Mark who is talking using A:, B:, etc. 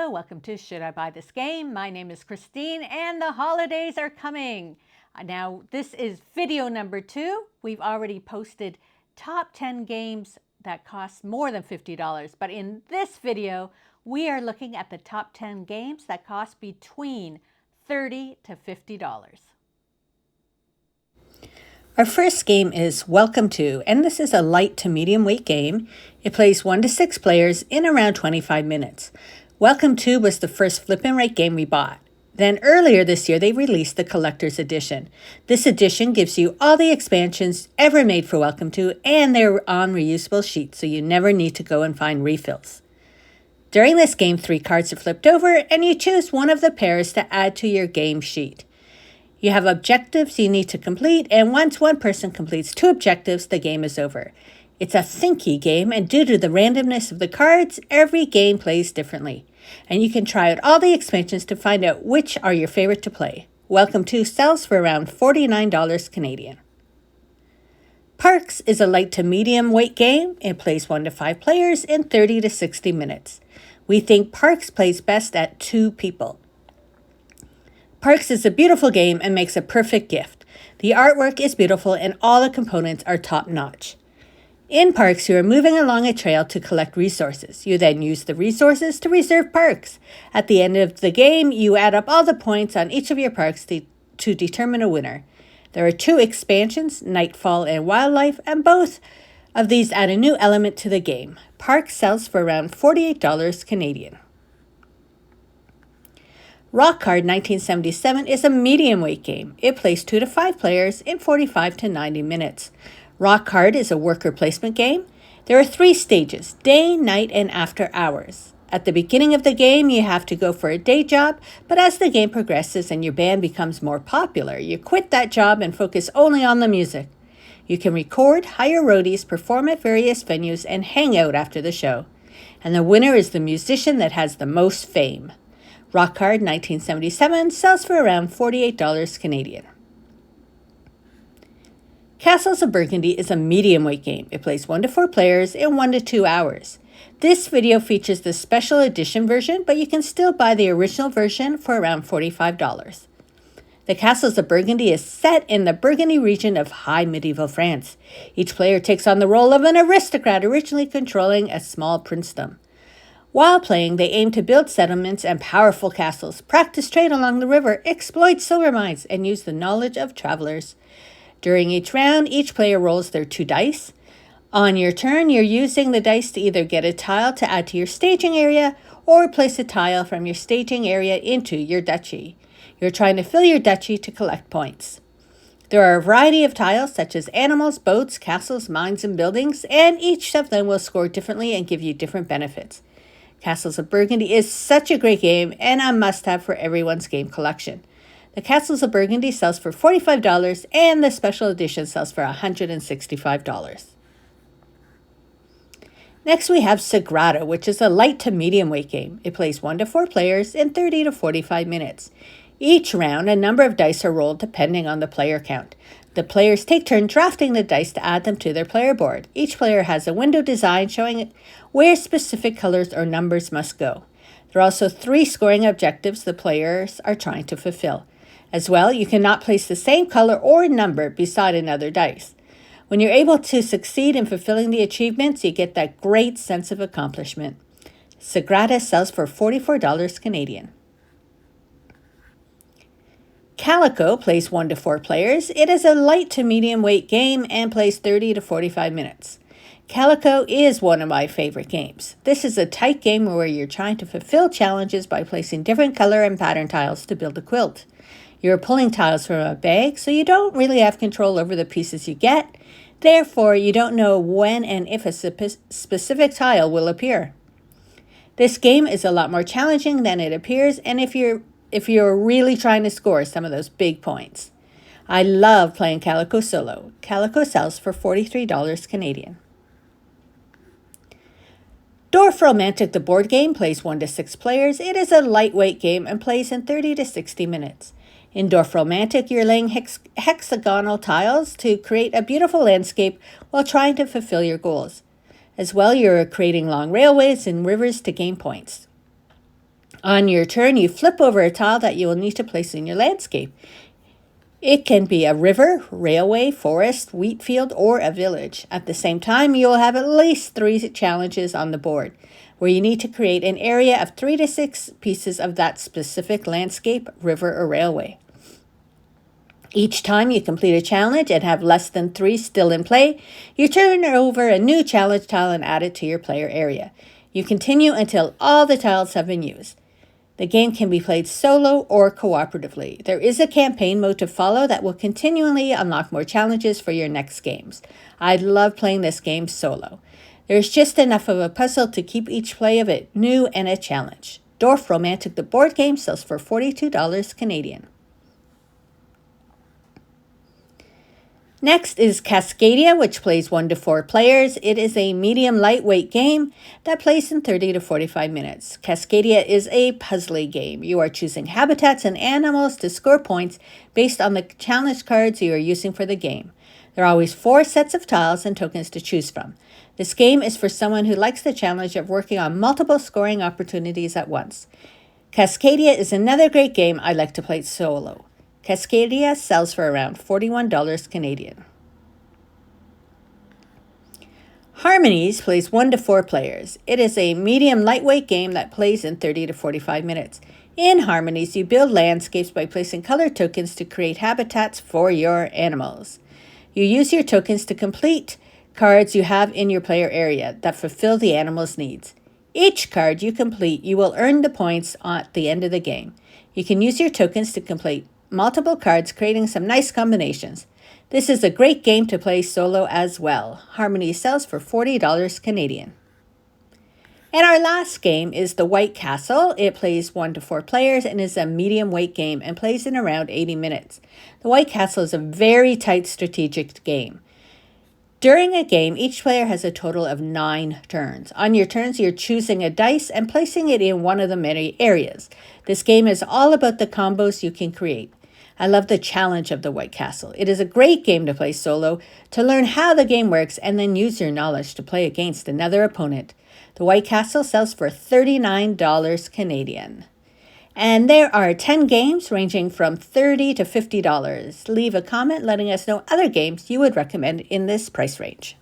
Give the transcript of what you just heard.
A: Hello, welcome to Should I Buy This Game? My name is Christine and the holidays are coming. Now, this is video number 2. We've already posted top 10 games that cost more than $50. But in this video, we are looking at the top 10 games that cost between $30 to $50. Our first game is Welcome To, and this is a light to medium weight game. It plays 1 to 6 players in around 25 minutes. Welcome To was the first flip and write game we bought. Then earlier this year, they released the collector's edition. This edition gives you all the expansions ever made for Welcome To, and they're on reusable sheets, so you never need to go and find refills. During this game, 3 cards are flipped over, and you choose one of the pairs to add to your game sheet. You have objectives you need to complete, and once one person completes 2 objectives, the game is over. It's a thinky game, and due to the randomness of the cards, every game plays differently. And you can try out all the expansions to find out which are your favorite to play. Welcome To sells for around $49 Canadian. Parks is a light to medium weight game. It plays 1 to 5 players in 30 to 60 minutes. We think Parks plays best at 2 people. Parks is a beautiful game and makes a perfect gift. The artwork is beautiful and all the components are top-notch. In Parks, you are moving along a trail to collect resources. You then use the resources to reserve parks. At the end of the game, you add up all the points on each of your parks to determine a winner. There are 2 expansions, Nightfall and Wildlife, and both of these add a new element to the game. Parks sells for around $48 Canadian. Rock Card 1977 is a medium weight game. It plays 2 to 5 players in 45 to 90 minutes. Rock Card is a worker placement game. There are 3 stages, day, night, and after hours. At the beginning of the game, you have to go for a day job, but as the game progresses and your band becomes more popular, you quit that job and focus only on the music. You can record, hire roadies, perform at various venues, and hang out after the show. And the winner is the musician that has the most fame. Rock Card 1977 sells for around $48 Canadian. Castles of Burgundy is a medium weight game. It plays 1 to 4 players in 1 to 2 hours. This video features the special edition version, but you can still buy the original version for around $45. The Castles of Burgundy is set in the Burgundy region of high medieval France. Each player takes on the role of an aristocrat originally controlling a small princedom. While playing, they aim to build settlements and powerful castles, practice trade along the river, exploit silver mines, and use the knowledge of travelers. During each round, each player rolls their 2 dice. On your turn, you're using the dice to either get a tile to add to your staging area or place a tile from your staging area into your duchy. You're trying to fill your duchy to collect points. There are a variety of tiles such as animals, boats, castles, mines, and buildings, and each of them will score differently and give you different benefits. Castles of Burgundy is such a great game and a must-have for everyone's game collection. The Castles of Burgundy sells for $45 and the special edition sells for $165. Next we have Sagrada, which is a light to medium weight game. It plays 1 to 4 players in 30 to 45 minutes. Each round, a number of dice are rolled depending on the player count. The players take turn drafting the dice to add them to their player board. Each player has a window design showing where specific colors or numbers must go. There are also 3 scoring objectives the players are trying to fulfill. As well, you cannot place the same color or number beside another dice. When you're able to succeed in fulfilling the achievements, you get that great sense of accomplishment. Sagrada sells for $44 Canadian. Calico plays 1 to 4 players. It is a light to medium weight game and plays 30 to 45 minutes. Calico is one of my favorite games. This is a tight game where you're trying to fulfill challenges by placing different color and pattern tiles to build a quilt. You're pulling tiles from a bag, so you don't really have control over the pieces you get. Therefore, you don't know when and if a specific tile will appear. This game is a lot more challenging than it appears, and if you're really trying to score some of those big points. I love playing Calico solo. Calico sells for $43 Canadian. Dwarf Romantic, the board game, plays 1 to 6 players. It is a lightweight game and plays in 30 to 60 minutes. In Dwarf Romantic, you're laying hexagonal tiles to create a beautiful landscape while trying to fulfill your goals. As well, you're creating long railways and rivers to gain points. On your turn, you flip over a tile that you will need to place in your landscape. It can be a river, railway, forest, wheat field, or a village. At the same time, you will have at least 3 challenges on the board, where you need to create an area of 3 to 6 pieces of that specific landscape, river, or railway. Each time you complete a challenge and have less than 3 still in play, you turn over a new challenge tile and add it to your player area. You continue until all the tiles have been used. The game can be played solo or cooperatively. There is a campaign mode to follow that will continually unlock more challenges for your next games. I love playing this game solo. There's just enough of a puzzle to keep each play of it new and a challenge. Dwarf Romantic, the board game, sells for $42 Canadian. Next is Cascadia, which plays 1 to 4 players. It is a medium lightweight game that plays in 30 to 45 minutes. Cascadia is a puzzly game. You are choosing habitats and animals to score points based on the challenge cards you are using for the game. There are always 4 sets of tiles and tokens to choose from. This game is for someone who likes the challenge of working on multiple scoring opportunities at once. Cascadia is another great game I like to play solo. Cascadia sells for around $41 Canadian. Harmonies plays 1 to 4 players. It is a medium lightweight game that plays in 30 to 45 minutes. In Harmonies, you build landscapes by placing color tokens to create habitats for your animals. You use your tokens to complete cards you have in your player area that fulfill the animal's needs. Each card you complete, you will earn the points at the end of the game. You can use your tokens to complete multiple cards, creating some nice combinations. This is a great game to play solo as well. Harmony sells for $40 Canadian. And our last game is the White Castle. It plays 1 to 4 players and is a medium weight game and plays in around 80 minutes. The White Castle is a very tight strategic game. During a game, each player has a total of 9 turns. On your turns, you're choosing a dice and placing it in one of the many areas. This game is all about the combos you can create. I love the challenge of the White Castle. It is a great game to play solo, to learn how the game works, and then use your knowledge to play against another opponent. The White Castle sells for $39 Canadian. And there are 10 games ranging from $30 to $50. Leave a comment letting us know other games you would recommend in this price range.